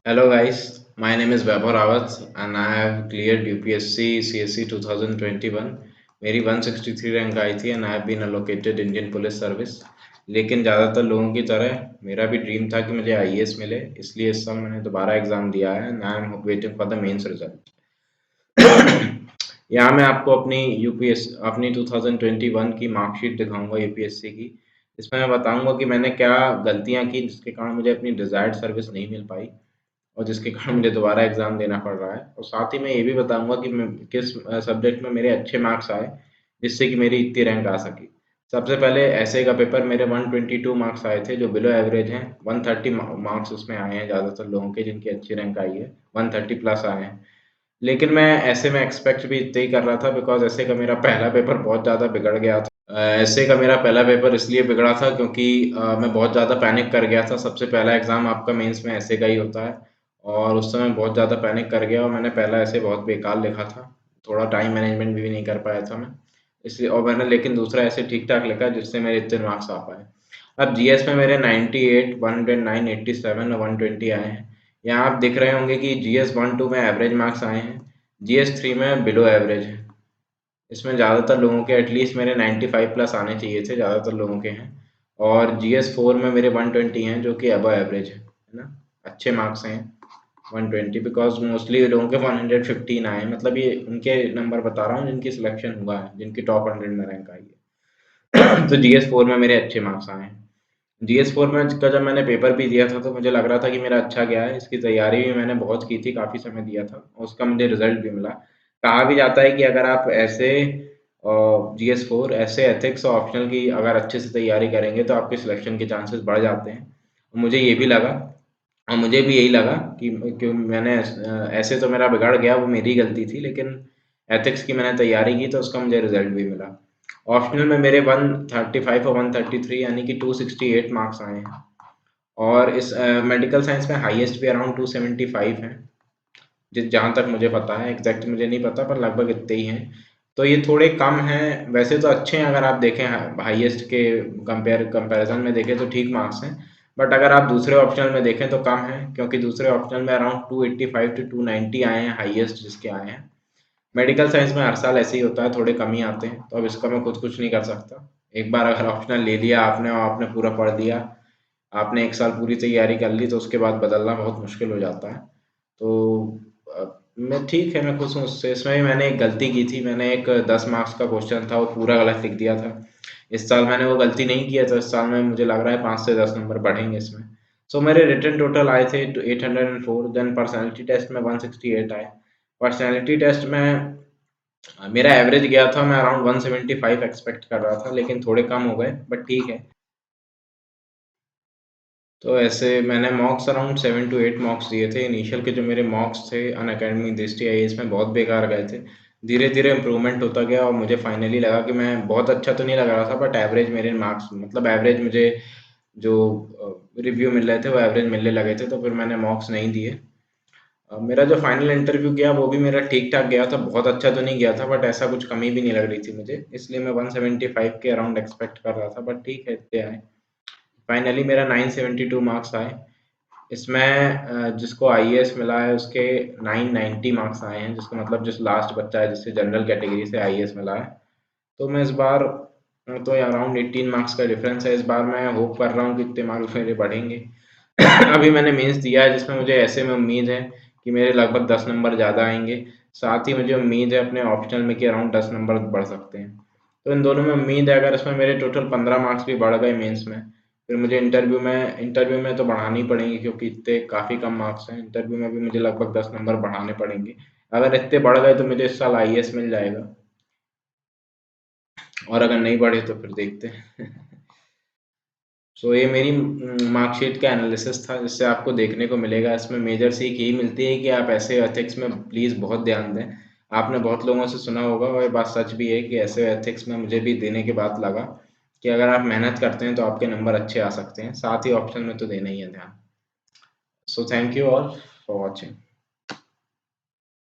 Hello guys, my name is Vaibhav Rawat and I have cleared UPSC CSC 2021. मेरी 163 rank आई थी and I have been allocated Indian Police Service. लेकिन ज़्यादातर लोगों की तरह मेरा भी ड्रीम था कि मुझे आईएएस मिले, इसलिए इस साल मैंने दोबारा एग्ज़ाम दिया है and I am waiting for the mains result. यहाँ मैं आपको अपनी 2021 की मार्कशीट दिखाऊंगा यूपीएससी की। इसमें मैं बताऊंगा कि मैंने क्या गलतियां की जिसके कारण मुझे अपनी डिज़ायर्ड सर्विस नहीं मिल पाई और जिसके कारण मुझे दोबारा एग्ज़ाम देना पड़ रहा है। और साथ ही मैं ये भी बताऊंगा कि मैं किस सब्जेक्ट में मेरे अच्छे मार्क्स आए जिससे कि मेरी इतनी रैंक आ सकी। सबसे पहले ऐसे का पेपर मेरे 122 मार्क्स आए थे जो बिलो एवरेज हैं। 130 मार्क्स उसमें आए हैं ज़्यादातर लोगों के जिनकी अच्छी रैंक आई है, 130 प्लस आए हैं। लेकिन मैं ऐसे में एक्सपेक्ट भी इतना ही कर रहा था बिकॉज ऐसे का मेरा पहला पेपर बहुत ज़्यादा बिगड़ गया था। ऐसे का मेरा पहला पेपर इसलिए बिगड़ा था क्योंकि मैं बहुत ज़्यादा पैनिक कर गया था। सबसे पहला एग्ज़ाम आपका मेंस में ऐसे का ही होता है और उस समय बहुत ज़्यादा पैनिक कर गया और मैंने पहला ऐसे बहुत बेकार लिखा था। थोड़ा टाइम मैनेजमेंट भी नहीं कर पाया था मैं, इसलिए। और मैंने लेकिन दूसरा ऐसे ठीक ठाक लिखा जिससे मेरे इतने मार्क्स आ पाए। अब जीएस में मेरे 98, 109, 87 और 120 आए हैं। यहाँ आप दिख रहे होंगे कि जीएस 1-2 में एवरेज मार्क्स आए हैं, जीएस 3 में बिलो एवरेज है। इसमें ज़्यादातर लोगों के एटलीस्ट मेरे 95 प्लस आने चाहिए थे, ज़्यादातर लोगों के हैं। और जीएस 4 में मेरे 120 हैं जो कि अबव एवरेज है ना, अच्छे मार्क्स हैं 120। बिकॉज मोस्टली लोगों के 115 आए हैं, मतलब ये उनके नंबर बता रहा हूँ जिनकी सिलेक्शन हुआ है, जिनकी टॉप 100 में रैंक आई है। तो जीएस 4 में मेरे अच्छे मार्क्स आए हैं। जीएस 4 में का जब मैंने पेपर भी दिया था तो मुझे लग रहा था कि मेरा अच्छा गया है। इसकी तैयारी भी मैंने बहुत की थी, काफ़ी समय दिया था और उसका मुझे रिजल्ट भी मिला। कहा भी जाता है कि अगर आप ऐसे जीएस 4 ऐसे एथिक्स और ऑप्शनल की अगर अच्छे से तैयारी करेंगे तो आपके सिलेक्शन के चांसेस बढ़ जाते हैं। मुझे ये भी लगा और मुझे भी यही लगा कि मैंने ऐसे तो मेरा बिगड़ गया, वो मेरी गलती थी, लेकिन एथिक्स की मैंने तैयारी की तो उसका मुझे रिजल्ट भी मिला। ऑप्शनल में मेरे 135 और 133 यानी कि 268 मार्क्स आए हैं। और इस मेडिकल साइंस में हाईएस्ट भी अराउंड 275 है, जिस जहाँ तक मुझे पता है। एग्जैक्ट मुझे नहीं पता पर लगभग इतने ही हैं। तो ये थोड़े कम हैं, वैसे तो अच्छे हैं अगर आप देखें हाईएस्ट के कंपैरिजन में देखें तो ठीक मार्क्स हैं। बट अगर आप दूसरे ऑप्शनल में देखें तो कम है, क्योंकि दूसरे ऑप्शनल में अराउंड 285 टू 290 आए हैं, हाईएस्ट जिसके आए हैं। मेडिकल साइंस में हर साल ऐसे ही होता है, थोड़े कम ही आते हैं, तो अब इसका मैं खुद कुछ नहीं कर सकता। एक बार अगर ऑप्शनल ले लिया आपने और आपने पूरा पढ़ दिया, आपने एक साल पूरी तैयारी कर ली, तो उसके बाद बदलना बहुत मुश्किल हो जाता है। तो मैं ठीक है, मैं खुश हूँ उससे। इसमें भी मैंने एक गलती की थी, मैंने एक 10 मार्क्स का क्वेश्चन था वो पूरा गलत लिख दिया था। इस साल मैंने वो गलती नहीं किया, तो इस साल में मुझे लग रहा है 5 से 10 नंबर बढ़ेंगे इसमें। सो मेरे रिटर्न टोटल आए थे 804, देन पर्सनैलिटी टेस्ट में 168 आए। पर्सनैलिटी टेस्ट में मेरा एवरेज गया था, मैं अराउंड 175 एक्सपेक्ट कर रहा था, लेकिन थोड़े कम हो गए, बट ठीक है। तो ऐसे मैंने मॉक्स अराउंड 7 to 8 मॉक्स दिए थे। इनिशियल के जो मेरे मॉक्स थे अनअकैडमी दृष्टि आईएएस में बहुत बेकार गए थे। धीरे धीरे इम्प्रूवमेंट होता गया और मुझे फाइनली लगा कि मैं बहुत अच्छा तो नहीं लग रहा था, बट एवरेज मेरे मार्क्स, मतलब एवरेज मुझे जो रिव्यू मिल रहे थे वो एवरेज मिलने लगे थे, तो फिर मैंने मॉक्स नहीं दिए। मेरा जो फाइनल इंटरव्यू गया वो भी मेरा ठीक ठाक गया था, बहुत अच्छा तो नहीं गया था, बट ऐसा कुछ कमी भी नहीं लग रही थी मुझे, इसलिए मैं 175 के अराउंड एक्सपेक्ट कर रहा था, बट ठीक है, इतने आए। फाइनली मेरा 972 मार्क्स आए। इसमें जिसको आईएएस मिला है उसके 990 मार्क्स आए हैं, जिसका मतलब जिस लास्ट बच्चा है जिससे जनरल कैटेगरी से आईएएस मिला है। तो मैं इस बार तो अराउंड 18 मार्क्स का डिफरेंस है। इस बार मैं होप कर रहा हूँ कि इतने मार्क्स मेरे बढ़ेंगे। अभी मैंने मेंस दिया है जिसमें मुझे ऐसे में उम्मीद है कि मेरे लगभग 10 नंबर ज़्यादा आएंगे। साथ ही मुझे उम्मीद है अपने ऑप्शनल में कि अराउंड 10 नंबर बढ़ सकते हैं। तो इन दोनों में उम्मीद है, अगर इसमें मेरे टोटल 15 मार्क्स भी बढ़ गए मेंस में, फिर मुझे इंटरव्यू में तो बढ़ानी पड़ेंगी, क्योंकि इतने काफ़ी कम मार्क्स हैं। इंटरव्यू में भी मुझे लगभग 10 नंबर बढ़ाने पड़ेंगे। अगर इतने बढ़ गए तो मुझे इस साल आईएएस मिल जाएगा, और अगर नहीं बढ़े तो फिर देखते हैं। सो ये मेरी मार्कशीट का एनालिसिस था, जिससे आपको देखने को मिलेगा। इसमें मेजर सीख यही मिलती है कि आप ऐसे एथिक्स में प्लीज़ बहुत ध्यान दें। आपने बहुत लोगों से सुना होगा और ये बात सच भी है कि ऐसे एथिक्स में मुझे भी देने के बाद लगा कि अगर आप मेहनत करते हैं तो आपके नंबर अच्छे आ सकते हैं। साथ ही ऑप्शन में तो देना ही है ध्यान। So thank you all for watching.